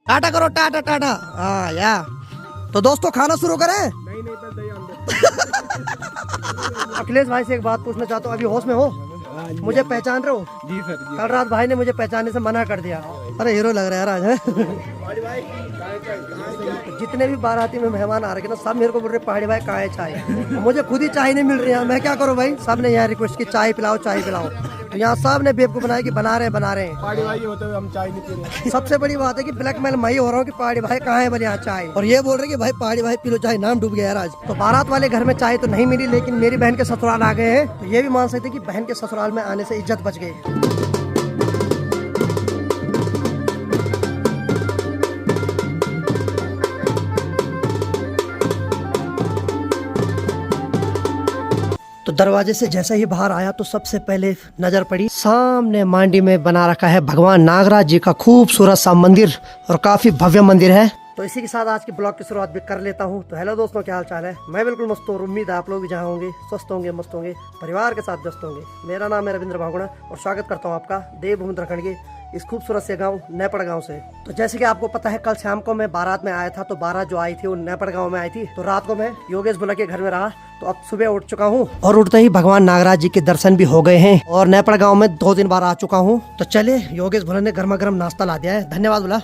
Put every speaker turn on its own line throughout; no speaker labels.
टाटा करो, टाटा टाटा। हाँ या तो दोस्तों खाना शुरू करें।
नहीं नहीं पर दही
अखिलेश भाई से एक बात पूछना चाहता हूँ, अभी होश में हो? मुझे पहचान रहे हो?
जी सर जी।
कल रात भाई ने मुझे पहचानने से मना कर दिया। अरे हीरो लग रहा है यार आज है। जितने भी बाराती में मेहमान आ रहे ना सब मेरे को बोल रहे पहाड़ी भाई कहाँ है चाय। मुझे खुद ही चाय नहीं मिल रही है, मैं क्या करूँ भाई। सब ने यहाँ रिक्वेस्ट की चाय पिलाओ चाय पिलाओ, तो यहाँ सब ने बेवकूफ बनाया कि बना रहे हैं।
पहाड़ी भाई होते हुए हम चाय नहीं पी रहे।
सबसे बड़ी बात है कि ब्लैकमेल मैं ही हो रहा हूँ कि पहाड़ी भाई कहाँ है बोले यहाँ चाय, और ये बोल रहे कि भाई पहाड़ी भाई पी लो चाय, नाम डूब गया यार आज। तो बारात वाले घर में चाय तो नहीं मिली, लेकिन मेरी बहन के ससुराल आ गए हैं, तो ये भी मान सकते कि बहन के ससुराल में आने से इज्जत बच गई। तो दरवाजे से जैसे ही बाहर आया तो सबसे पहले नजर पड़ी सामने मांडी में बना रखा है भगवान नागराज जी का खूबसूरत सा मंदिर, और काफी भव्य मंदिर है। तो इसी के साथ आज की ब्लॉग की शुरुआत भी कर लेता हूँ। तो हेलो दोस्तों, क्या हाल चाल है? मैं बिल्कुल मस्त हूँ, उम्मीद है आप लोग भी जहाँ होंगे स्वस्थ होंगे, मस्त होंगे, परिवार के साथ व्यस्त होंगे। मेरा नाम है रविंद्र भागुड़ा और स्वागत करता हूँ आपका देवभूमि उत्तराखंड के इस खूबसूरत से गांव नेपड़ गांव से। तो जैसे कि आपको पता है कल शाम को मैं बारात में आया था, तो बारात जो आई थी वो नेपड़ गांव में आई थी। तो रात को मैं योगेश बुला के घर में रहा, तो अब सुबह उठ चुका हूँ और उठते ही भगवान नागराज जी के दर्शन भी हो गए हैं, और नेपड़ गांव में 2 दिन बार आ चुका हूँ। तो चले, योगेश भुला ने गर्मा गर्म नाश्ता ला दिया है, धन्यवाद बुला।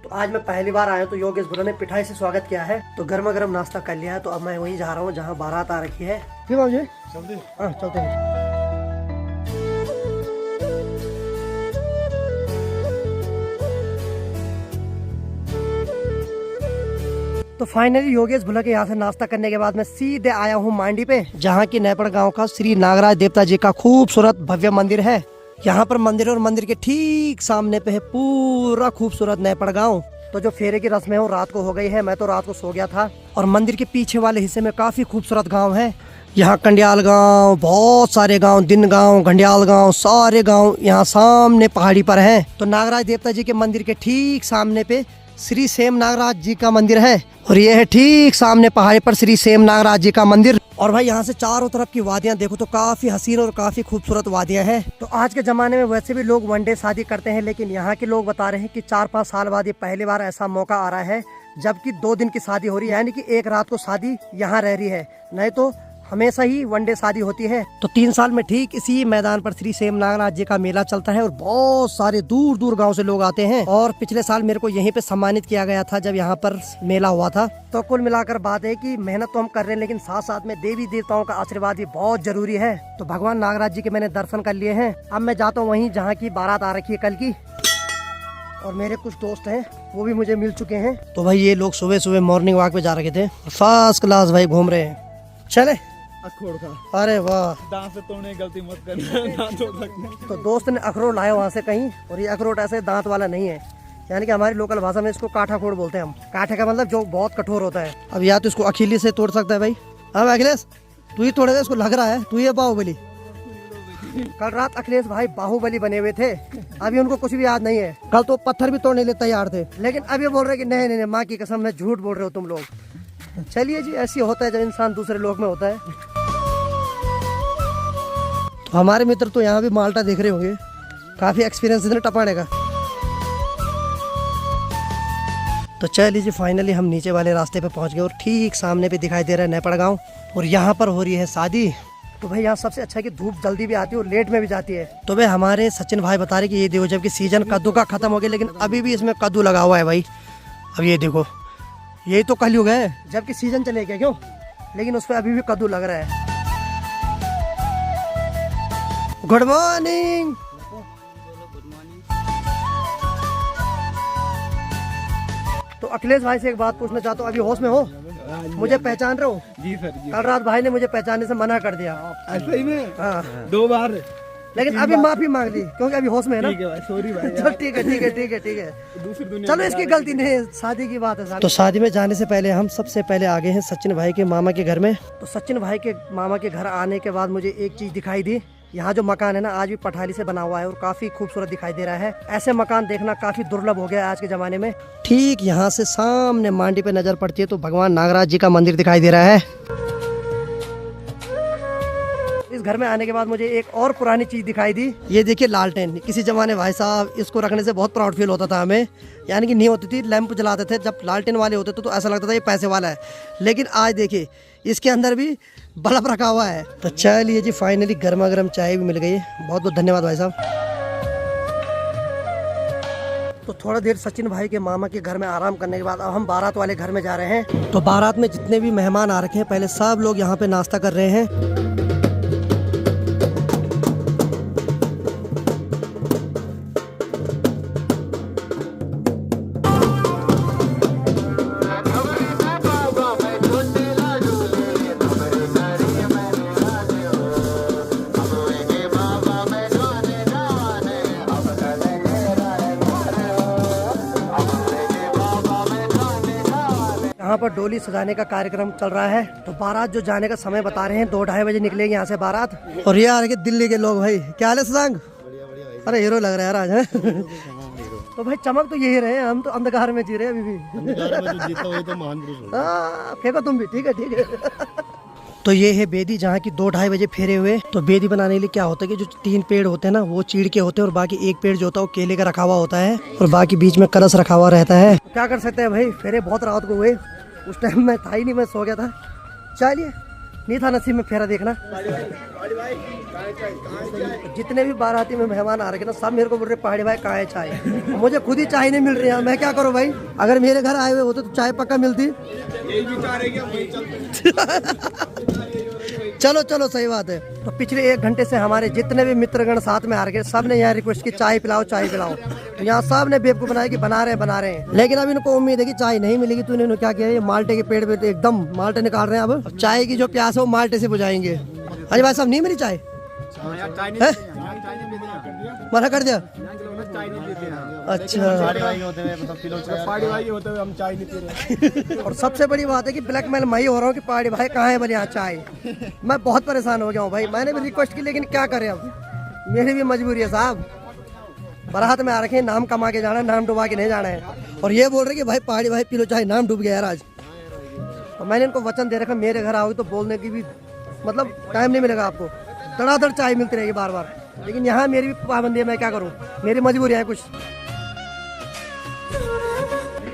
तो आज मैं पहली बार आया, तो योगेश भुला ने पिठाई से स्वागत किया है, तो गर्मा गर्म नाश्ता कर लिया है। तो अब मैं वहीं जा रहा हूँ जहाँ बारात आ रखी है। ठीक है मुझे चलते हैं। तो फाइनली योगेश भुला के यहाँ से नाश्ता करने के बाद मैं सीधे आया हूँ मांडी पे, जहाँ की नेपड़ गांव का श्री नागराज देवता जी का खूबसूरत भव्य मंदिर है। यहाँ पर मंदिर और मंदिर के ठीक सामने पे है पूरा खूबसूरत नेपड़ गांव। तो जो फेरे की रस्में हैं वो रात को हो गई है, मैं तो रात को सो गया था। और मंदिर के पीछे वाले हिस्से में काफी खूबसूरत गाँव है। यहाँ कंडियाल गांव, बहुत सारे गांव, दिन गांव, घंडियाल गांव, सारे गांव यहाँ सामने पहाड़ी पर हैं। तो नागराज देवता जी के मंदिर के ठीक सामने पे श्री सेम नागराज जी का मंदिर है, और ये है ठीक सामने पहाड़ी पर श्री सेम नागराज जी का मंदिर। और भाई यहाँ से चारों तरफ की वादियाँ देखो तो काफी हसीन और काफी खूबसूरत वादियाँ हैं। तो आज के जमाने में वैसे भी लोग वनडे शादी करते हैं, लेकिन यहाँ के लोग बता रहे हैं कि 4-5 साल बाद ये पहली बार ऐसा मौका आ रहा है जबकि 2 दिन की शादी हो रही है, यानी कि एक रात को शादी यहाँ रह रही है, नहीं तो हमेशा ही वनडे शादी होती है। तो 3 साल में ठीक इसी मैदान पर श्री सेम नागराज जी का मेला चलता है, और बहुत सारे दूर दूर गांव से लोग आते हैं। और पिछले साल मेरे को यहीं पे सम्मानित किया गया था जब यहाँ पर मेला हुआ था। तो कुल मिलाकर बात है कि मेहनत तो हम कर रहे हैं, लेकिन साथ साथ में देवी देवताओं का आशीर्वाद भी बहुत जरूरी है। तो भगवान नागराज जी के मैंने दर्शन कर लिए हैं। अब मैं जाता हूँ वहीं जहाँ की बारात आ रखी है कल की, और मेरे कुछ दोस्त हैं वो भी मुझे मिल चुके हैं। तो भाई ये लोग सुबह सुबह मॉर्निंग वॉक पे जा रखे थे, फर्स्ट क्लास भाई घूम रहे हैं। चले
अखरोट का।
अरे वाह,
दांत से तोड़ने की गलती मत करना, दांत तोड़ सकते हैं।
तो दोस्त ने अखरोट लाया वहाँ से कहीं, और ये अखरोट ऐसे दांत वाला नहीं है, यानी कि हमारी लोकल भाषा में इसको काठा खोड़ बोलते हैं हम। काठे का मतलब जो बहुत कठोर होता है। अब या तो इसको अकेले से तोड़ सकता है भाई। हाँ अखिलेश तू ही तोड़ेगा, इसको लग रहा है तू ही बाहुबली। कल रात अखिलेश भाई बाहुबली बने हुए थे, अभी उनको कुछ भी याद नहीं है। कल तो पत्थर भी तोड़ने के लिए तैयार थे, लेकिन अभी बोल रहे कि नहीं नहीं माँ की कसम में झूठ बोल रहे हो तुम लोग। चलिए जी, ऐसी होता है जब इंसान दूसरे लोक में होता है। तो हमारे मित्र तो यहाँ भी माल्टा देख रहे होंगे, काफी एक्सपीरियंस है टपाने का। तो चलिए जी, फाइनली हम नीचे वाले रास्ते पे पहुँच गए, और ठीक सामने पे दिखाई दे रहा है नेपड़ गाँव, और यहाँ पर हो रही है शादी। तो भाई यहाँ सबसे अच्छा है कि धूप जल्दी भी आती है और लेट में भी जाती है। तो भाई हमारे सचिन भाई बता रहे कि ये देखो जबकि सीजन कद्दू का खत्म हो गया, लेकिन अभी भी इसमें कद्दू लगा हुआ है भाई। अब ये देखो, यही तो कलयुग है, जबकि सीजन चले गया क्यों, लेकिन उस पर अभी भी कद्दू लग रहा है। Good morning. तो अखिलेश भाई से एक बात पूछना चाहता हूँ, अभी होश में हो? मुझे पहचान रहे हो?
जी सर जी।
कल रात भाई ने मुझे पहचानने से मना कर दिया।
ऐसा ही में?
हाँ
2 बार,
लेकिन अभी माफी मांग ली क्योंकि अभी होश में है ना।
ठीक है भाई, सॉरी भाई।
चल ठीक है ठीक है ठीक है ठीक है,
दूसरी दुनिया
चलो इसकी गलती नहीं है, शादी की बात है। तो शादी में जाने से पहले हम सबसे पहले आ गए हैं सचिन भाई के मामा के घर में। तो सचिन भाई के मामा के घर आने के बाद मुझे एक चीज दिखाई दी, यहाँ जो मकान है ना आज भी पठाली से बना हुआ है और काफी खूबसूरत दिखाई दे रहा है। ऐसे मकान देखना काफी दुर्लभ हो गया है आज के जमाने में। ठीक यहाँ से सामने मांडी पे नजर पड़ती है तो भगवान नागराज जी का मंदिर दिखाई दे रहा है। इस घर में आने के बाद मुझे एक और पुरानी चीज दिखाई दी। ये देखिए लालटेन, किसी जमाने भाई साहब इसको रखने से बहुत प्राउड फील होता था हमें, यानी कि नहीं होती थी, लैंप जलाते थे जब लालटेन वाले होते थे तो ऐसा लगता था ये पैसे वाला है। लेकिन आज देखिए इसके अंदर भी बल्ब रखा हुआ है। तो चलिए जी फाइनली गर्मा गर्म चाय भी मिल गई है, बहुत बहुत धन्यवाद भाई साहब। तो थोड़ा देर सचिन भाई के मामा के घर में आराम करने के बाद अब हम बारात वाले घर में जा रहे हैं। तो बारात में जितने भी मेहमान आ रखे हैं पहले सब लोग यहाँ पे नाश्ता कर रहे हैं। यहाँ पर डोली सजाने का कार्यक्रम चल रहा है। तो बारात जो जाने का समय बता रहे हैं 2-2:30 बजे निकलेंगे यहाँ से बारात। और ये आ रहे दिल्ली के लोग भाई, क्या हाल है सजांग? अरे हीरो लग रहा है यार आज है। तो भाई चमक तो यही रहे, हम तो अंधकार में जी रहे हैं अभी भी। फेंको तुम भी, ठीक है ठीक है। तो ये है बेदी जहाँ की 2-2:30 बजे फेरे हुए। तो बेदी बनाने के लिए क्या होता है कि जो 3 पेड़ होते हैं ना वो चीड़ के होते हैं और बाकी एक पेड़ जो होता है वो केले का रखा हुआ होता है और बाकी बीच में कलश रखा हुआ रहता है। क्या कर सकते हैं भाई, फेरे बहुत रात को हुए, उस टाइम मैं था ही नहीं, मैं सो गया था। चलिए नहीं था नसीब में फेरा देखना। जितने भी बाराती में मेहमान आ रहे ना सब मेरे को बोल रहे पहाड़ी भाई कहाँ है चाय। मुझे खुद ही चाय नहीं मिल रही है, मैं क्या करूँ भाई। अगर मेरे घर आए हुए होते तो चाय पक्का मिलती। चलो चलो सही बात है। तो पिछले 1 घंटे से हमारे जितने भी मित्रगण साथ में आ रहे सब ने यहाँ रिक्वेस्ट की चाय पिलाओ चाय पिलाओ। तो यहाँ सब ने बेवकूफ बनाया कि बना रहे हैं। लेकिन अब इनको उम्मीद है कि चाय नहीं मिलेगी। तो इन्होंने क्या किया, ये माल्टे के पेड़ पे एकदम माल्टे निकाल रहे हैं। अब चाय की जो प्यास है वो माल्टे से बुझाएंगे। अरे भाई साहब नहीं मिली चाय, मना कर दिया। अच्छा
हम चाय नहीं पी रहे।
और सबसे बड़ी बात है कि ब्लैकमेल मैं ही हो रहा हूँ कि पहाड़ी भाई कहाँ है बोले यहाँ चाय। मैं बहुत परेशान हो गया हूँ भाई, मैंने भी रिक्वेस्ट की लेकिन क्या करें, अब मेरी भी मजबूरी है साहब। बारात में आ रखे हैं, नाम कमा के जाना है, नाम डुबा के नहीं जाना है। और ये बोल रहे कि भाई पहाड़ी भाई पी लो चाय, नाम डूब गया यार आज। और मैंने इनको वचन दे रखा मेरे घर आओगे तो बोलने की भी मतलब टाइम नहीं मिलेगा आपको, धड़ाधड़ चाय मिलती रहेगी बार बार। लेकिन यहाँ मेरी भी पाबंदी है, मैं क्या करूँ, मेरी मजबूरी है कुछ।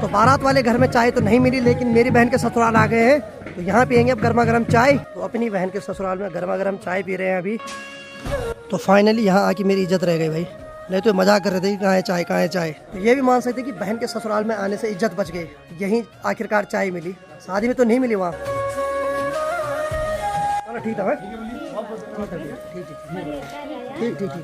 तो बारात वाले घर में चाय तो नहीं मिली, लेकिन मेरी बहन के ससुराल आ गए हैं तो यहाँ पियेंगे अब गर्मा गर्म चाय। तो अपनी बहन के ससुराल में गर्मा गर्म चाय पी रहे हैं अभी। तो फाइनली यहाँ आके मेरी इज्जत रह गई भाई, नहीं तो मजाक कर रहे थे कि कहाँ है चाय कहाँ है चाय। तो ये भी मान सकते कि बहन के ससुराल में आने से इज्जत बच गई, यहीं आखिरकार चाय मिली, शादी में तो नहीं मिली वहाँ। ठीक है ठीक ठीक ठीक।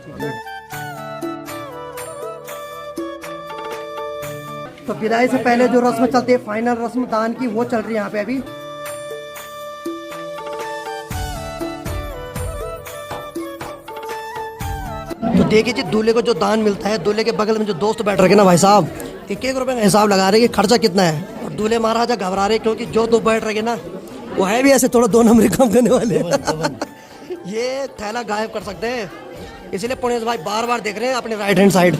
तो विदाई से पहले जो रस्म चलती है फाइनल रस्म दान की, वो चल रही है यहाँ पे अभी। तो देखिए जी दूल्हे को जो दान मिलता है, दूल्हे के बगल में जो दोस्त बैठ रहे ना भाई साहब, 1-1 रुपए का हिसाब लगा रहे कि खर्चा कितना है। और दूल्हे महाराजा घबरा रहे क्योंकि जो दो बैठ रहे ना वो है भी ऐसे थोड़ा 2 नंबर काम करने वाले। ये थैला गायब कर सकते हैं, इसलिए पुणेश भाई बार बार देख रहे हैं अपने राइट हैंड साइड।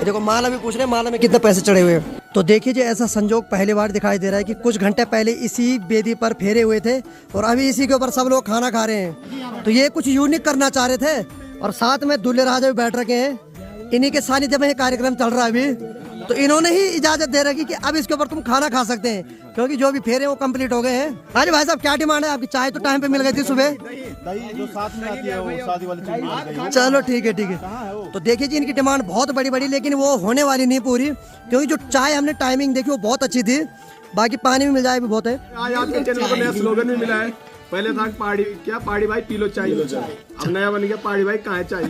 देखो माला भी पूछ रहे हैं माला में कितने पैसे चढ़े हुए हैं। तो देखिए जी ऐसा संजोग पहली बार दिखाई दे रहा है कि कुछ घंटे पहले इसी बेदी पर फेरे हुए थे और अभी इसी के ऊपर सब लोग खाना खा रहे हैं। तो ये कुछ यूनिक करना चाह रहे थे और साथ में दूल्हे राजा भी बैठ रखे हैं, इन्हीं के सानिध्य में ये कार्यक्रम चल रहा है अभी। तो इन्होंने ही इजाजत दे रखी कि अब इसके ऊपर तुम खाना खा सकते हैं क्योंकि जो भी फेरे वो कंप्लीट हो गए हैं। हाँ जी भाई साहब क्या डिमांड है आपकी? चाय तो टाइम पे मिल गई थी सुबह,
दही जो साथ में आती है वो शादी वाली चीज।
चलो ठीक है ठीक है। तो देखिए जी इनकी डिमांड बहुत बड़ी बड़ी, लेकिन वो होने वाली नहीं पूरी क्योंकि जो चाय हमने टाइमिंग देखी वो बहुत अच्छी थी, बाकी पानी भी मिल जाए भी बहुत है।
आज आपके चैनल को नया स्लोगन भी मिला है, पहले था पहाड़ी क्या पहाड़ी भाई पी लो चाय, अब नया बन गया पहाड़ी भाई कहाँ है चाय।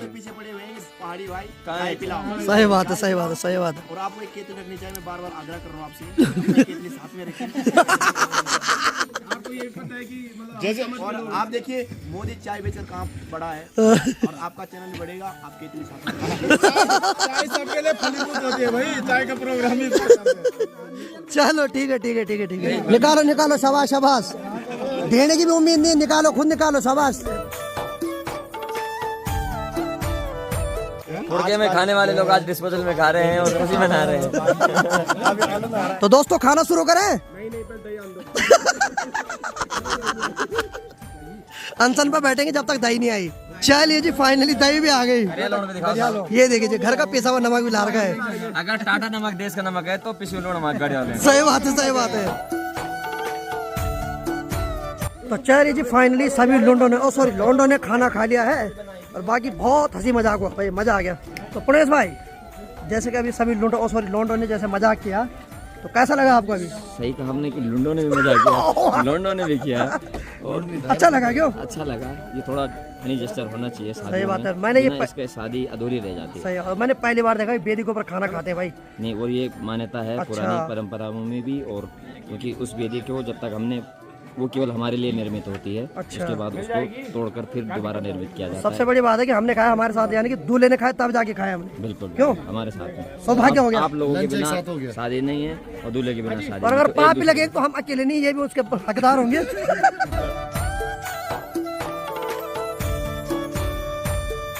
पीछे पड़े हुए हैं पहाड़ी भाई चाय पिलाओ।
सही बात है सही बात है सही बात है।
और आपको एक केतली रखनी चाहिए, मैं बार बार आग्रह कर रहा हूँ आपसे, केतली साथ में रखें।
आपको ये पता है कि मतलब
जैसे और आप देखिए मोदी चाय बेचकर कहाँ बड़ा है और आपका चैनल भी बढ़ेगा, आप केतली साथ में।
चाय सबके लिए फलीभूत होती है भाई, चाय का प्रोग्राम ही।
चलो ठीक है ठीक है ठीक है ठीक है, निकालो निकालो, शाबाश शाबाश। देने की भी उम्मीद नहीं, निकालो खुद निकालो, शाबाश।
मुर्गे में खाने वाले लोग आज डिस्पोजल में खा रहे हैं और खुशी मना रहे हैं।
तो दोस्तों खाना शुरू करें। अनशन पर बैठेंगे जब तक दही नहीं आई। चलिए जी फाइनली दही भी आ गई। ये देखिए जी घर का पिसा हुआ नमक भी ला रखा है।
अगर टाटा नमक देश का नमक है तो पिछले नमक गाड़ी वाले।
सही बात है, सही बात है। तो चलिए जी फाइनली सभी लोंडो ने खाना खा लिया है और बाकी बहुत हंसी मजाक हुआ भाई, मजा आ गया। तो पुणेश भाई जैसे कि अभी सभी लोंडो ने जैसे मजाक किया तो कैसा लगा आपको? अभी
सही कहा हमने कि लुंडो ने भी मजा किया, लोंडो ने भी किया और
अच्छा लगा क्यों?
अच्छा लगा। ये थोड़ा फनी जेस्चर होना चाहिए शादी
सही बात
में।
है। मैंने ये
बिना इसके शादी अधूरी रह जाती है।
सही है। और मैंने पहली बार देखा बेदी के ऊपर खाना खाते हैं भाई।
नहीं, और ये मान्यता है
अच्छा।
पुरानी परंपराओं में भी। और क्योंकि उस वेदी को जब तक हमने वो केवल हमारे लिए निर्मित होती है,
अच्छा।
उसके बाद उसको तोड़कर फिर दोबारा निर्मित किया जाता
सबसे बड़ी बात है कि हमने खाया हमारे साथ, यानी कि दूल्हे ने खाया तब जाके खाया हमने।
है। बिल्कुल
क्यों?
हमारे साथ में
सौभाग्य हो गया।
आप लोगों के बिना शादी नहीं है और दूल्हे के बिना शादी
और
नहीं
अगर
है।
पाप भी लगे तो हम अकेले नहीं, ये भी उसके हकदार होंगे।